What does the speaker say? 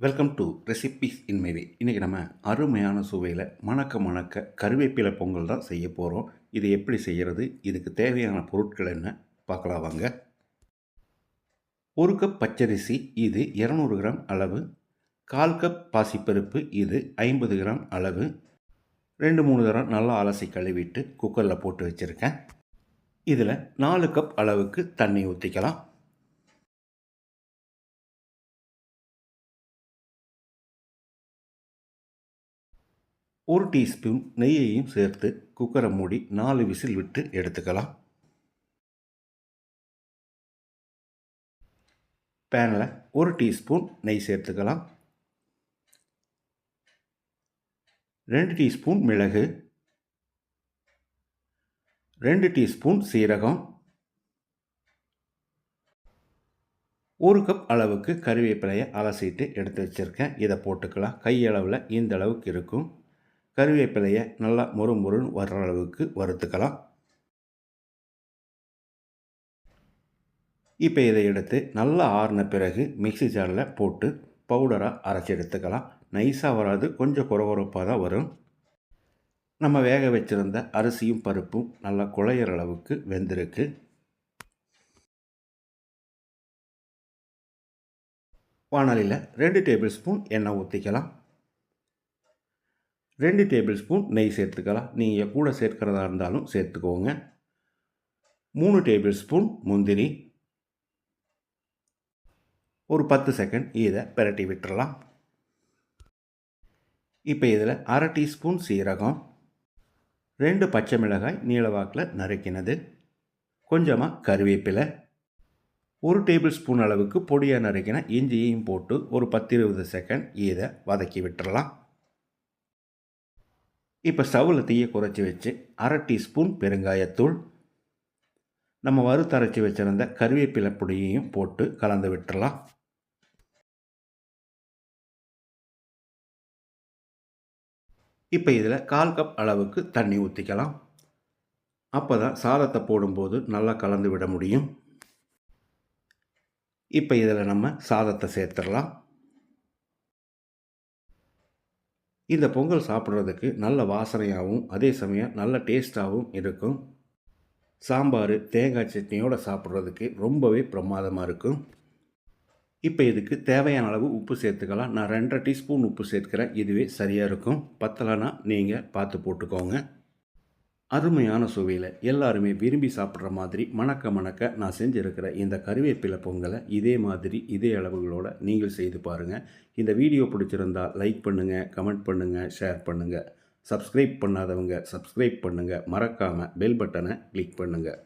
Welcome to recipes இன் மேரி. இன்றைக்கி நம்ம அருமையான சுவையில் மணக்க கருவேப்பிலை பொங்கல் தான் செய்ய போகிறோம். இது எப்படி செய்கிறது, இதுக்கு தேவையான பொருட்கள் என்ன பார்க்கலாம் வாங்க. 1 கப் பச்சரிசி, இது 200 கிராம் அளவு. 1/4 கப் பாசிப்பருப்பு, இது 50 கிராம் அளவு. 2-3 தரம் நல்லா அலசி கழுவிட்டு குக்கரில் போட்டு வச்சுருக்கேன். இதில் 4 கப் அளவுக்கு தண்ணி ஊற்றிக்கலாம். ஒரு டீஸ்பூன் நெய்யையும் சேர்த்து குக்கரை மூடி 4 விசில் விட்டு எடுத்துக்கலாம். பேனில் 1 டீஸ்பூன் நெய் சேர்த்துக்கலாம். 2 டீஸ்பூன் மிளகு, 2 டீஸ்பூன் சீரகம், 1 கப் அளவுக்கு கருவேப்பிலையை அலசிட்டு எடுத்து வச்சுருக்கேன். இதை போட்டுக்கலாம். கையளவில் இந்த அளவுக்கு இருக்கும். கருவேப்பிலையை நல்லா மொறுன்னு வர்ற அளவுக்கு வறுத்துக்கலாம். இப்போ இதை எடுத்து நல்லா ஆறின பிறகு மிக்ஸி ஜாரில் போட்டு பவுடராக அரைச்சி எடுத்துக்கலாம். நைஸாக வராது, கொஞ்சம் குறகுறப்பாக தான் வரும். நம்ம வேக வச்சுருந்த அரிசியும் பருப்பும் நல்லா குழையிற அளவுக்கு வெந்திருக்கு. வாணலியில் 2 டேபிள் ஸ்பூன் எண்ணெய் ஊற்றிக்கலாம். 2 டேபிள் ஸ்பூன் நெய் சேர்த்துக்கலாம். நீங்கள் கூட சேர்க்கிறதா இருந்தாலும் சேர்த்துக்கோங்க. 3 டேபிள் ஸ்பூன் முந்திரி. ஒரு 10 செகண்ட் இதை பிரட்டி விட்டுறலாம். இப்போ இதில் 1/2 டீஸ்பூன் சீரகம், 2 பச்சை மிளகாய் நீளவாக்கில் நறுக்கினது, கொஞ்சமாக கருவேப்பிலை, 1 டேபிள் ஸ்பூன் அளவுக்கு பொடியாக நறுக்கின இஞ்சியையும் போட்டு ஒரு 10-20 செகண்ட் இதை வதக்கி விட்டுறலாம். இப்போ ஸ்டவ்வில் தீயை குறைச்சி வச்சு 1/2 டீஸ்பூன் பெருங்காயத்தூள், நம்ம வறுத்தரைச்சி வச்சுருந்த கருவேப்பிலை பொடியையும் போட்டு கலந்து விட்டுறலாம். இப்போ இதில் 1/4 கப் அளவுக்கு தண்ணி ஊற்றிக்கலாம். அப்போ தான் சாதத்தை போடும்போது நல்லா கலந்து விட முடியும். இப்போ இதில் நம்ம சாதத்தை சேர்த்துடலாம். இந்த பொங்கல் சாப்பிட்றதுக்கு நல்ல வாசனையாகவும் அதே சமயம் நல்ல டேஸ்ட்டாகவும் இருக்கும். சாம்பார், தேங்காய் சட்னியோடு சாப்பிட்றதுக்கு ரொம்பவே பிரமாதமாக இருக்கும். இப்போ இதுக்கு தேவையான அளவு உப்பு சேர்த்துக்கலாம். நான் 2.5 டீஸ்பூன் உப்பு சேர்க்கிறேன். இதுவே சரியாக இருக்கும். பத்தலைன்னா நீங்கள் பார்த்து போட்டுக்கோங்க. அருமையான சுவையில் எல்லாருமே விரும்பி சாப்பிட்ற மாதிரி மணக்க நான் செஞ்சுருக்கிற இந்த கருவேப்பிலை பொங்கலை இதே மாதிரி இதே அளவுகளோடு நீங்கள் செய்து பாருங்கள். இந்த வீடியோ பிடிச்சிருந்தால் லைக் பண்ணுங்கள், கமெண்ட் பண்ணுங்கள், ஷேர் பண்ணுங்கள். சப்ஸ்கிரைப் பண்ணாதவங்க சப்ஸ்கிரைப் பண்ணுங்கள். மறக்காமல் பெல் பட்டனை கிளிக் பண்ணுங்கள்.